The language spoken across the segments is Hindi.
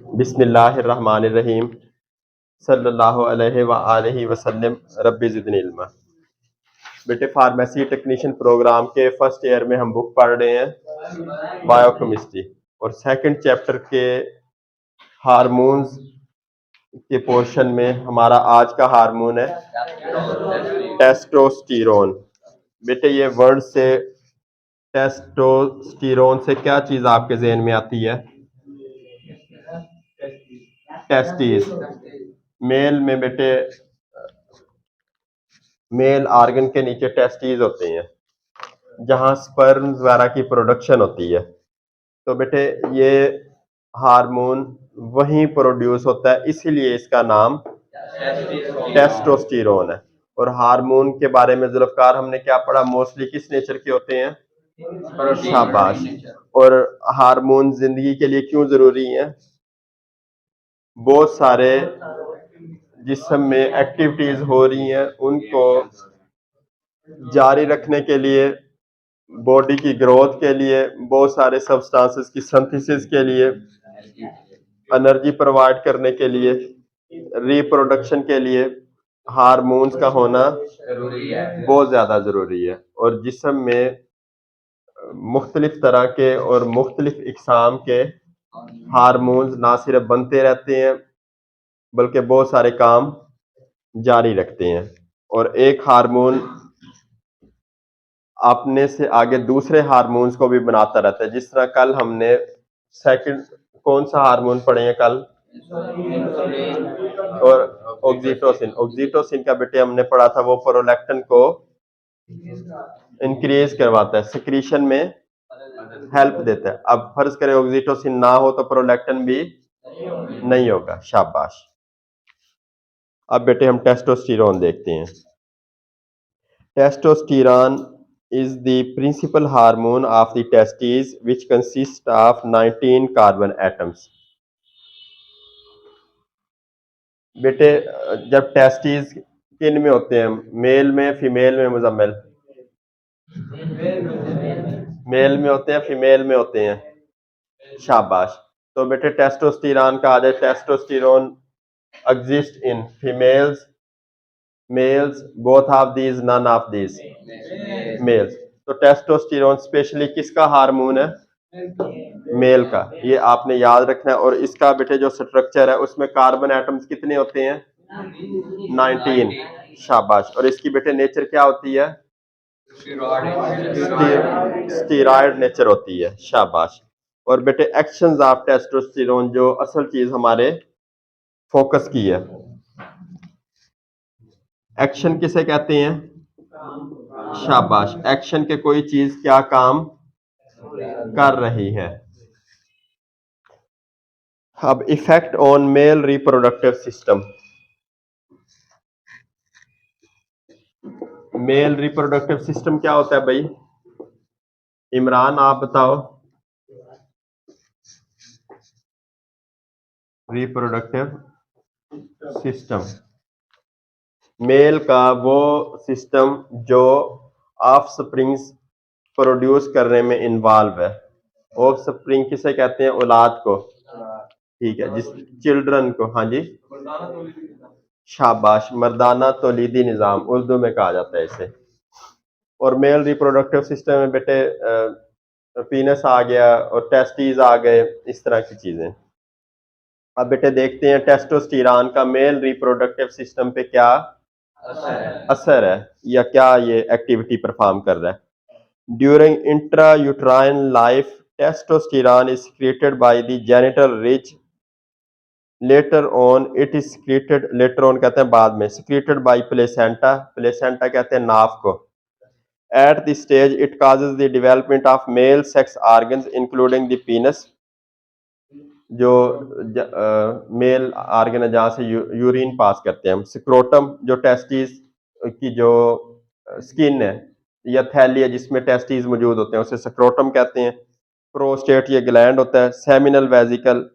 बिस्मिल्लाहिर्रहमानिर्रहीम सल्लल्लाहु अलैहि व आलिहि वसल्लम रब्बि ज़िदनी इल्मा। बेटे फार्मेसी टेक्नीशियन प्रोग्राम के फर्स्ट ईयर में हम बुक पढ़ रहे हैं बायोकेमिस्ट्री और सेकंड चैप्टर के हार्मोन्स के पोर्शन में हमारा आज का हार्मोन है टेस्टोस्टेरोन। बेटे ये वर्ड से टेस्टोस्टेरोन से क्या चीज आपके जहन में आती है? टेस्टिस। मेल में बेटे मेल ऑर्गन के नीचे टेस्टिस होते हैं जहां स्पर्म्स वगैरह की प्रोडक्शन होती है। तो बेटे ये हार्मोन वहीं प्रोड्यूस होता है, इसीलिए इसका नाम टेस्टोस्टेरोन है। और हार्मोन के बारे में जुल्फकार हमने क्या पढ़ा? मोस्टली किस नेचर के होते हैं? शाबाश। और हार्मोन जिंदगी के लिए क्यों जरूरी है? बहुत सारे जिस्म में एक्टिविटीज हो रही हैं उनको जारी रखने के लिए, बॉडी की ग्रोथ के लिए, बहुत सारे सब्सटेंसेस की सिंथेसिस के लिए, एनर्जी प्रोवाइड करने के लिए, रिप्रोडक्शन के लिए हार्मोन्स का होना बहुत ज़्यादा ज़रूरी है। और जिस्म में मुख्तलिफ तरह के और मुख्तलिफ इकसाम के हार्मोन्स ना सिर्फ बनते रहते हैं बल्कि बहुत सारे काम जारी रखते हैं। और एक हार्मोन अपने से आगे दूसरे हार्मोन्स को भी बनाता रहता है। जिस तरह कल हमने सेकंड कौन सा हार्मोन पढ़े हैं कल? और ऑक्सीटोसिन। ऑक्सीटोसिन का बेटे हमने पढ़ा था, वो प्रोलैक्टिन को इंक्रीज करवाता है, सिक्रीशन में हेल्प देता है। अब फर्ज करें ऑक्सीटोसिन ना हो तो प्रोलैक्टिन भी नहीं होगा। शाबाश। अब बेटे हम टेस्टोस्टेरोन देखते हैं। Testosterone is the principal hormone of the testes which consists of 19 carbon atoms. बेटे जब टेस्टिस किन में होते हैं? मेल में, फीमेल में? मुजम्मिल, मेल में होते हैं, फीमेल में होते हैं? शाबाश। तो बेटे टेस्टोस्टेरोन का आ जाए, testosterone exist in females, males, both of these, none of these, males. तो टेस्टोस्टेरोन स्पेशली किसका हार्मोन है? मेल का। ये आपने याद रखना है। और इसका बेटे जो स्ट्रक्चर है उसमें कार्बन एटम्स कितने होते हैं? 19। शाबाश। और इसकी बेटे नेचर क्या होती है? स्टीरॉयड नेचर होती है। शाबाश। और बेटे एक्शंस ऑफ टेस्टोस्टेरोन, जो असल चीज हमारे फोकस की है, एक्शन किसे कहते हैं? शाबाश। एक्शन के कोई चीज क्या काम कर रही है। अब effect on male reproductive system. Male reproductive system क्या होता है भाई? इमरान आप बताओ। रिप्रोडक्टिव सिस्टम मेल का वो सिस्टम जो ऑफ स्प्रिंग्स प्रोड्यूस करने में इन्वॉल्व है। ऑफ स्प्रिंग किसे कहते हैं? औलाद को। ठीक है, जिस चिल्ड्रन को। हाँ जी, शाबाश। मर्दाना तौलीदी निज़ाम उर्दू में कहा जाता है इसे। और मेल रिप्रोडक्टिव सिस्टम में बेटे पीनस आ गया और टेस्टीज आ गए, इस तरह की चीजें। अब बेटे देखते हैं टेस्टोस्टेरोन का मेल रिप्रोडक्टिव सिस्टम पे क्या असर है या क्या ये एक्टिविटी परफॉर्म कर रहा है। During intra uterine life testosterone is created by the genital rich, later on it is created, later on कहते हैं बाद में, क्रिएटेड बाय प्लेसेंटा, प्लेसेंटा कहते हैं नाफ को। At this stage, it causes the development of male sex organs, including the penis, जो मेल ऑर्गन है जहाँ से यूरिन पास करते हैं हम। स्क्रोटम, जो टेस्टिस की जो स्किन है या थैली है जिसमें टेस्टिस मौजूद होते हैं, उसे स्क्रोटम कहते हैं। प्रोस्टेट, ये ग्लैंड होता है। Seminal vesicle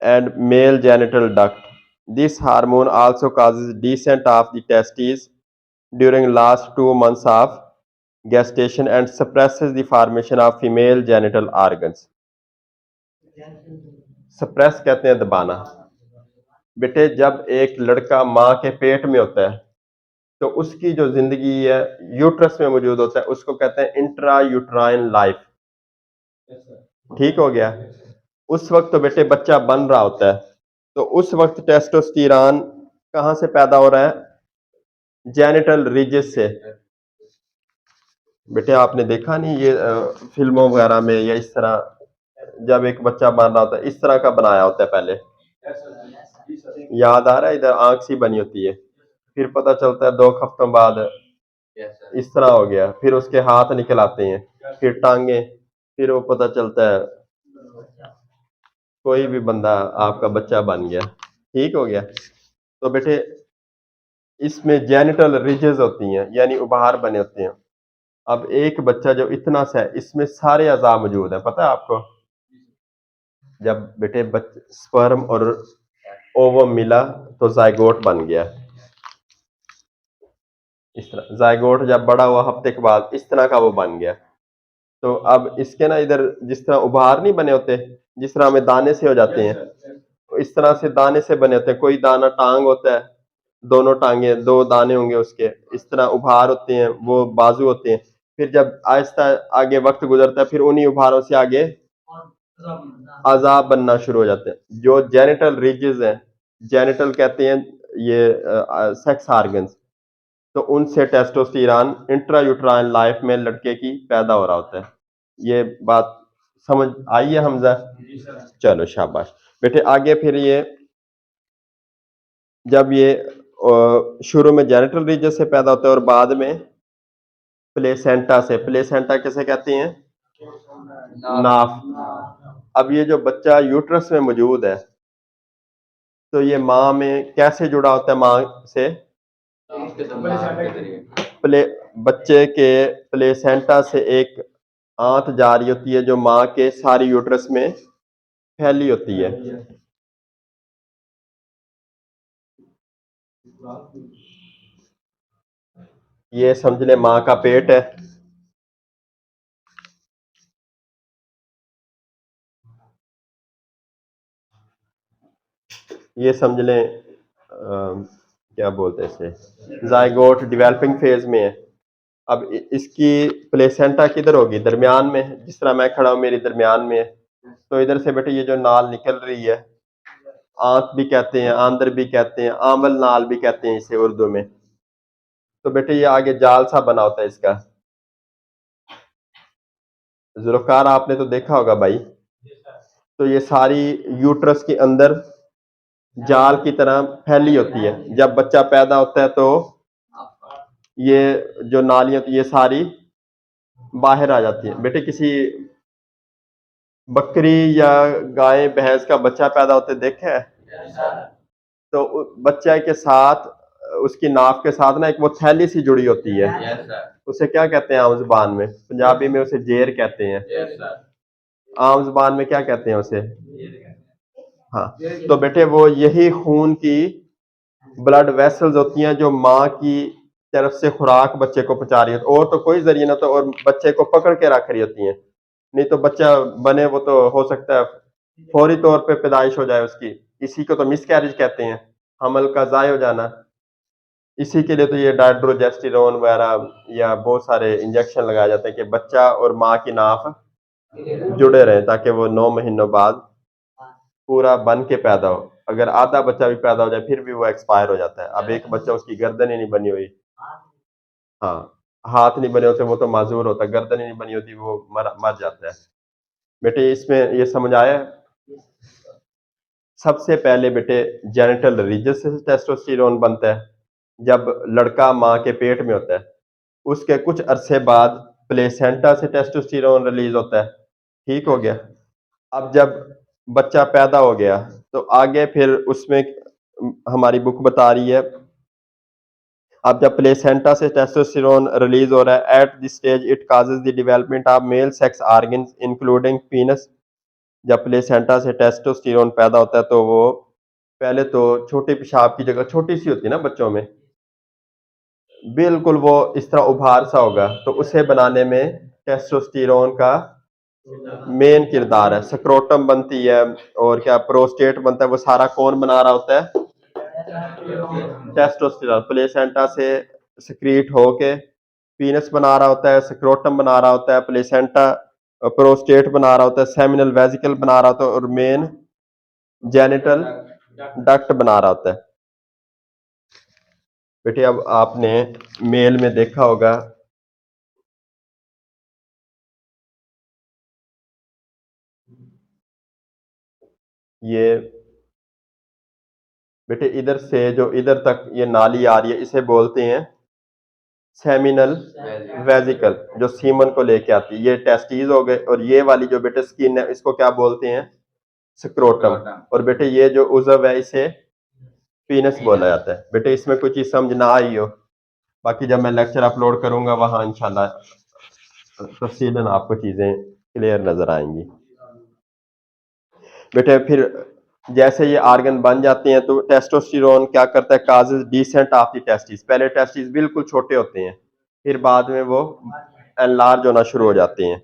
and mail genital duct. This hormone also causes descent of the testes during last 2 months of gestation and suppresses the formation of female genital organs. Suppress कहते हैं दबाना। बेटे जब एक लड़का माँ के पेट में होता है तो उसकी जो जिंदगी है यूट्रस में मौजूद होता है, उसको कहते हैं इंट्रा यूट्राइन लाइफ। ठीक हो गया। उस वक्त तो बेटे बच्चा बन रहा होता है, तो उस वक्त टेस्टोस्टेरॉन कहाँ से पैदा हो रहा है? जेनिटल रिजेस से। बेटे आपने देखा नहीं ये फिल्मों वगैरह में या इस तरह जब एक बच्चा बन रहा होता है इस तरह का बनाया होता है पहले, याद आ रहा है? इधर आंख सी बनी होती है, फिर पता चलता है 2 हफ्तों बाद इस तरह हो गया, फिर उसके हाथ निकल आते हैं, फिर टांगे, फिर वो पता चलता है कोई भी बंदा आपका बच्चा बन गया। ठीक हो गया। तो बेटे इसमें जेनिटल रिजेस होती हैं, यानी उभार बने होते हैं। अब एक बच्चा जो इतना सा है इसमें सारे अज़ा मौजूद हैं, पता है आपको? जब बेटे स्पर्म और ओवम मिला तो जायगोट बन गया। इस तरह जायगोट जब बड़ा हुआ हफ्ते के बाद इस तरह का वो बन गया। तो अब इसके ना इधर जिस तरह उभार नहीं बने होते, जिस तरह हमें दाने से हो जाते हैं, तो इस तरह से दाने से बने होते हैं। कोई दाना टांग होता है, दोनों टांगे 2 दाने होंगे उसके, इस तरह उभार होते हैं, वो बाजू होते हैं। फिर जब आहिस्ता आगे वक्त गुजरता है फिर उन्हीं उभारों से आगे अज़ाब बनना शुरू हो जाते हैं। जो जेनिटल रिजेस हैं, जेनिटल कहते हैं ये सेक्स ऑर्गन्स, तो उनसे टेस्टोस्टेरॉन इंट्रायूट्राइन लाइफ में लड़के की पैदा हो रहा होता है। ये बात समझ आई है हमजा? चलो शाबाश। बेटे आगे फिर ये जब ये शुरू में जेनिटल रीजन से पैदा होता है और बाद में प्लेसेंटा से। प्लेसेंटा किसे कहते हैं? नाफ। अब ये जो बच्चा यूट्रस में मौजूद है तो ये माँ में कैसे जुड़ा होता है? माँ से प्ले बच्चे के प्लेसेंटा से एक आंत जा रही होती है जो माँ के सारी यूट्रस में फैली होती है। ये समझ ले माँ का पेट है, ये समझ लें क्या बोलते हैं इसे, जायगोट डेवलपिंग फेज में है। अब इसकी प्लेसेंटा किधर होगी? दरमियान में, जिस तरह मैं खड़ा हूं मेरी दरमियान में है। तो इधर से बेटे ये जो नाल निकल रही है, आंत भी कहते हैं, आंदर भी कहते हैं, आंवल नाल भी कहते हैं इसे उर्दू में। तो बेटे ये आगे जाल सा बना होता है इसका। जुल्फकार आपने तो देखा होगा भाई। तो ये सारी यूट्रस के अंदर जाल की तरह फैली होती है। जब बच्चा पैदा होता है तो ये जो नालियां ये सारी बाहर आ जाती है। बेटे किसी बकरी या गाय भैंस का बच्चा पैदा होते देखा है? तो बच्चे के साथ उसकी नाफ के साथ ना एक वो थैली सी जुड़ी होती है। उसे क्या कहते हैं आम जुबान में? पंजाबी में उसे जेर कहते हैं। आम जुबान में क्या कहते हैं उसे? हाँ। तो बेटे वो यही खून की ब्लड वेसल्स होती हैं जो माँ की तरफ से खुराक बच्चे को पहुंचा रही है, और तो कोई जरिए ना, तो और बच्चे को पकड़ के रख रही होती हैं। नहीं तो बच्चा बने वो तो हो सकता है फौरी तौर पे पैदाइश हो जाए उसकी। इसी को तो मिसकैरेज कहते हैं, हमल का ज़ाय हो जाना। इसी के लिए तो ये डायड्रोजेस्टिरोन वगैरह या बहुत सारे इंजेक्शन लगाए जाते हैं कि बच्चा और माँ की नाफ जुड़े रहे, ताकि वो 9 महीनों बाद पूरा बन के पैदा हो। अगर आधा बच्चा भी पैदा हो जाए फिर भी वो एक्सपायर हो जाता है। अब एक बच्चा उसकी गर्दन ही नहीं बनी हुई, हाँ, हाथ नहीं बने होते वो तो माजूर होता है, गर्दन ही नहीं बनी होती वो मर मर जाता है। बेटे इसमें ये समझ आया? सबसे पहले बेटे जेनिटल रीजन से टेस्टोस्टेरोन बनता है जब लड़का माँ के पेट में होता है। उसके कुछ अरसे बाद प्लेसेंटा से टेस्टोस्टेरोन रिलीज होता है। ठीक हो गया। अब जब बच्चा पैदा हो गया तो आगे फिर उसमें हमारी बुक बता रही है, अब जब प्लेसेंटा से टेस्टोस्टेरोन रिलीज हो रहा है, at this stage it causes the development of male sex organs including पीनस। जब प्लेसेंटा से टेस्टोस्टेरोन पैदा होता है तो वो पहले तो छोटे पेशाब की जगह छोटी सी होती है ना बच्चों में, बिल्कुल वो इस तरह उभार सा होगा, तो उसे बनाने में टेस्टोस्टेरोन का मेन किरदार है। स्क्रोटम बनती है और क्या प्रोस्टेट बनता है, वो सारा कौन बना रहा होता है? टेस्टोस्टेरोन प्लेसेंटा से सिक्रीट होके पीनस बना रहा होता है, स्क्रोटम बना रहा होता है, प्लेसेंटा प्रोस्टेट बना रहा होता है, सेमिनल वेजिकल बना रहा होता है और मेन जेनिटल डक्ट बना रहा होता है। बेटे अब आपने मेल में देखा होगा ये, बेटे इधर से जो इधर तक ये नाली आ रही है इसे बोलते हैं सेमिनल वेजिकल, जो सीमन को लेके आती है। ये टेस्टीज हो गए और ये वाली जो बेटे स्किन है इसको क्या बोलते हैं? स्क्रोटम। और बेटे ये जो उजव है इसे पीनस बोला जाता है। बेटे इसमें कुछ चीज समझ ना आई हो, बाकी जब मैं लेक्चर अपलोड करूंगा वहां इंशाल्लाह तफसीलन आपको चीजें क्लियर नजर आएंगी। बेटे फिर जैसे ये आर्गन बन जाते हैं तो टेस्टोस्टेरोन क्या करता है? Causes descent of the testis. पहले टेस्टिस बिल्कुल छोटे होते हैं, फिर बाद में वो एनलार्ज होना शुरू हो जाते हैं।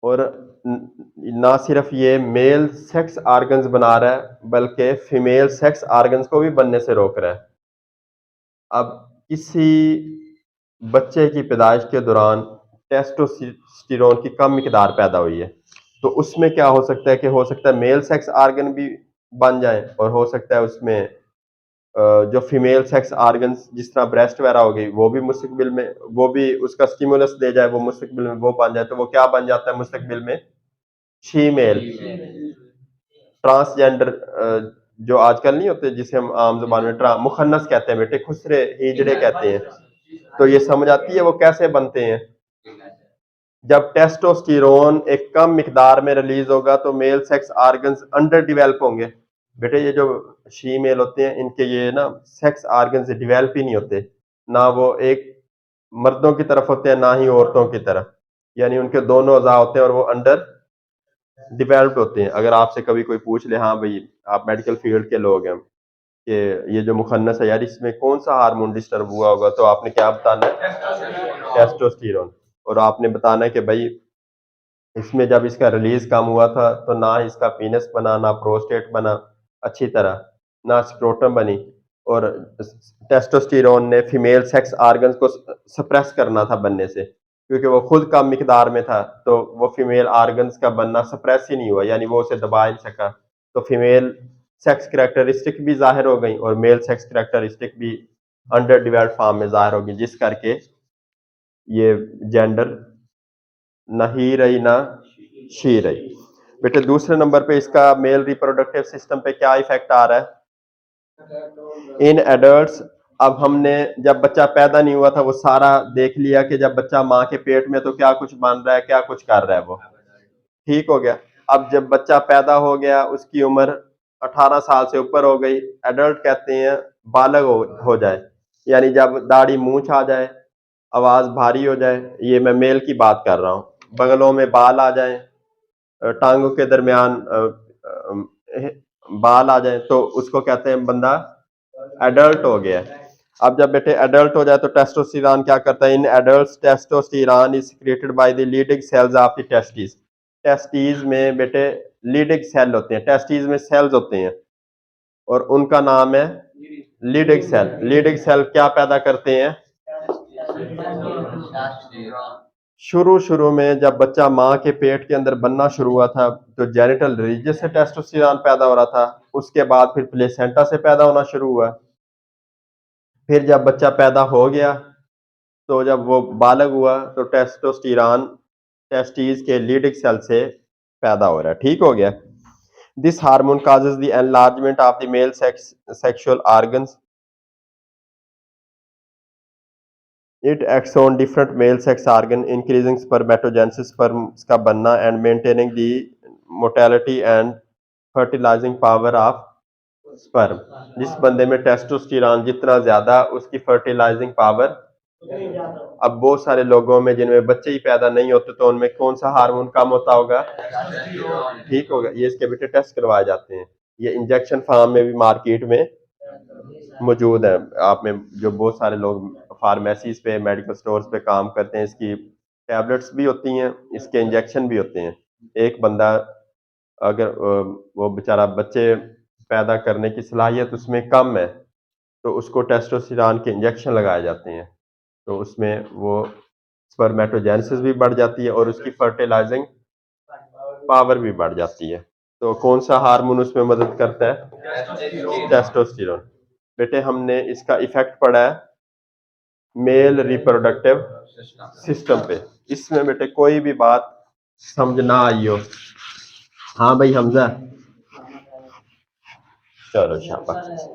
और ना सिर्फ ये मेल सेक्स आर्गन्स बना रहा है बल्कि फीमेल सेक्स आर्गन्स को भी बनने से रोक रहा है। अब किसी बच्चे की पैदाइश के दौरान टेस्टोस्टेरोन की कम मिकदार पैदा हुई है, तो उसमें क्या हो सकता है कि हो सकता है मेल सेक्स आर्गन भी बन जाए और हो सकता है उसमें जो फीमेल सेक्स आर्गन्स जिस तरह ब्रेस्ट वगैरह हो गई वो भी मुस्तकबिल में वो भी उसका स्टिमुलस दे जाए, वो मुस्तकबिल में वो बन जाए, तो वो क्या बन जाता है मुस्तकबिल में? फीमेल ट्रांसजेंडर, जो आजकल नहीं होते जिसे हम आम जुबान में मुखन्नस कहते हैं बेटे, खुसरे हिजड़े कहते हैं। तो ये समझ आती है वो कैसे बनते हैं? जब टेस्टोस्टेरोन एक कम मिकदार में रिलीज होगा तो male sex organs under develop होंगे। बेटे ये जो फीमेल होते हैं इनके ये ना सेक्स आर्गन्स डेवलप ही नहीं होते, ना वो एक मर्दों की तरफ होते हैं ना ही औरतों की तरफ, यानी उनके दोनों अज़ा होते हैं और वो अंडर डेवलप्ड होते हैं। अगर आपसे कभी कोई पूछ ले, हाँ भाई आप मेडिकल फील्ड के लोग हैं, कि ये जो मुखन्नस है यार इसमें कौन सा हार्मोन डिस्टर्ब हुआ होगा, तो आपने क्या बताना है? टेस्टोस्टेरोन। और आपने बताना है कि भाई इसमें जब इसका रिलीज कम हुआ था तो ना इसका पीनस बना, ना प्रोस्टेट बना अच्छी तरह, ना स्क्रोटम बनी। और टेस्टोस्टेरोन ने फीमेल सेक्स आर्गन्स को सप्रेस करना था बनने से, क्योंकि वो खुद कम मिकदार में था, तो वो फीमेल आर्गन्स का बनना सप्रेस ही नहीं हुआ, यानी वो उसे दबा नहीं सका। तो फीमेल सेक्स करैक्टरिस्टिक भी जाहिर हो गई और मेल सेक्स करैक्टरिस्टिक भी अंडर डेवलप्ड फॉर्म में जाहिर होगी, जिस करके ये जेंडर ना ही रही ना शी रही। बेटे दूसरे नंबर पे इसका मेल रिप्रोडक्टिव सिस्टम पे क्या इफेक्ट आ रहा है? इन एडल्ट्स, अब हमने जब बच्चा पैदा नहीं हुआ था वो सारा देख लिया कि जब बच्चा माँ के पेट में तो क्या कुछ बन रहा है, क्या कुछ कर रहा है वो, ठीक हो गया। अब जब बच्चा पैदा हो गया उसकी उम्र 18 साल से ऊपर हो गई, एडल्ट कहते हैं बालग हो जाए, यानी जब दाढ़ी मूंछ आ जाए, आवाज भारी हो जाए, ये मैं मेल की बात कर रहा हूँ, बगलों में बाल आ जाए, टांगों के दरमियान बाल आ जाए, तो उसको कहते हैं बंदा एडल्ट हो गया। अब जब बेटे एडल्ट हो जाए तो टेस्टोस्टेरोन क्या करता है? In adults testosterone is created by the Leydig cells of the testis. Testis में बेटे लीडिंग सेल होते हैं, टेस्टिस में सेल्स होते हैं और उनका नाम है लीडिंग सेल। लीडिंग सेल क्या पैदा करते हैं? शुरू शुरू में जब बच्चा माँ के पेट के अंदर बनना शुरू हुआ था तो जेनिटल रीजन से टेस्टोस्टेरोन पैदा हो रहा था, उसके बाद फिर प्लेसेंटा से पैदा होना शुरू हुआ। फिर जब बच्चा पैदा हो गया तो जब वो बालग हुआ तो टेस्टोस्टेरोन टेस्टिस के लीडिंग सेल से पैदा हो रहा है, ठीक हो गया। This hormone causes the enlargement of the male sexual organs. It acts on different male sex organ, increasing spermatogenesis, sperms का बनना, and maintaining the motility and fertilizing power of sperm. जिस बंदे में टेस्टोस्टेरोन जितना ज्यादा उसकी फर्टिलाइजिंग पावर। अब बहुत सारे लोगों में जिनमें बच्चे ही पैदा नहीं होते तो उनमें कौन सा हार्मोन कम होता होगा? ठीक होगा, ये इसके बेटे टेस्ट करवाए जाते हैं, ये इंजेक्शन फार्म में भी मार्केट में मौजूद है। आप में जो बहुत सारे लोग फार्मेसीज पे मेडिकल स्टोर्स पे काम करते हैं इसकी टैबलेट्स भी होती हैं, इसके इंजेक्शन भी होते हैं। एक बंदा अगर वो बेचारा बच्चे पैदा करने की सलाहियत उसमें कम है, तो उसको टेस्टोस्टेरोन के इंजेक्शन लगाए जाते हैं। तो उसमें वो स्पर्मेटोजेनेसिस भी बढ़ जाती है और उसकी फर्टिलाइजिंग पावर भी बढ़ जाती है। तो कौन सा हार्मोन उसमें मदद करता है? टेस्टोस्टेरोन। बेटे हमने इसका इफेक्ट पड़ा है मेल रिप्रोडक्टिव सिस्टम पे। इसमें बेटे कोई भी बात समझ ना आई हो। हाँ भाई हमजा, चलो शाबाश।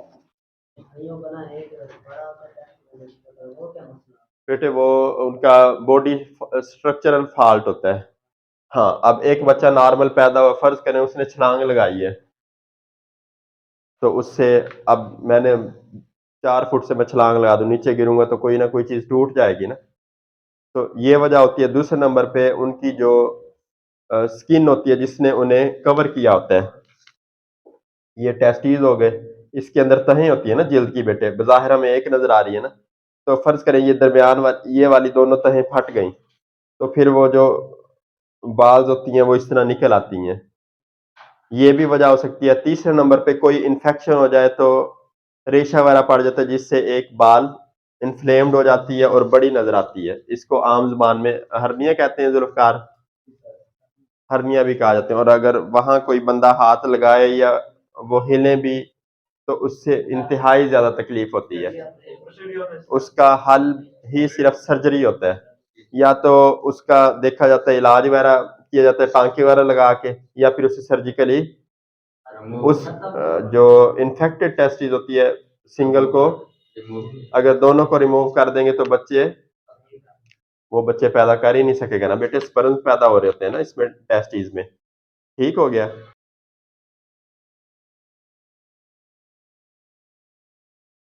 बेटे वो उनका बॉडी स्ट्रक्चरल फॉल्ट होता है। हाँ, अब एक बच्चा नॉर्मल पैदा हुआ, फर्ज करें उसने छलांग लगाई है, तो उससे अब मैंने 4 फुट से मैं छलांग लगा दूं, नीचे गिरूंगा तो कोई ना कोई चीज टूट जाएगी ना। तो ये वजह होती है। दूसरे नंबर पे उनकी जो स्किन होती है जिसने उन्हें कवर किया होता है, ये टेस्टीज हो गए, इसके अंदर तहें होती है ना जिल्द की बेटे, बज़ाहिर हमें एक नजर आ रही है ना। तो फर्ज करें ये दरमियान ये वाली दोनों तहें फट गई, तो फिर वो जो बाल्स होती हैं वो इस तरह निकल आती हैं। ये भी वजह हो सकती है। तीसरे नंबर पे कोई इन्फेक्शन हो जाए तो रेशा वगैरह पड़ जाता है, जिससे एक बाल इन्फ्लेम्ड हो जाती है और बड़ी नजर आती है। इसको आम जुबान में हर्निया कहते हैं, जुल्फकार हर्निया भी कहा जाते हैं। और अगर वहां कोई बंदा हाथ लगाए या वो हिले भी, तो उससे इंतहाई ज्यादा तकलीफ होती है। उसका हल ही सिर्फ सर्जरी होता है, या तो उसका देखा जाता है, इलाज वगैरह किया जाता है टांके वगैरह लगा के, या फिर उसे सर्जिकली उस जो इन्फेक्टेड टेस्टिस होती है सिंगल को, अगर दोनों को रिमूव कर देंगे तो वो बच्चे पैदा कर ही नहीं सकेगा ना बेटे। स्पर्म पैदा हो रहे होते हैं ना इसमें टेस्टिस में। ठीक हो गया।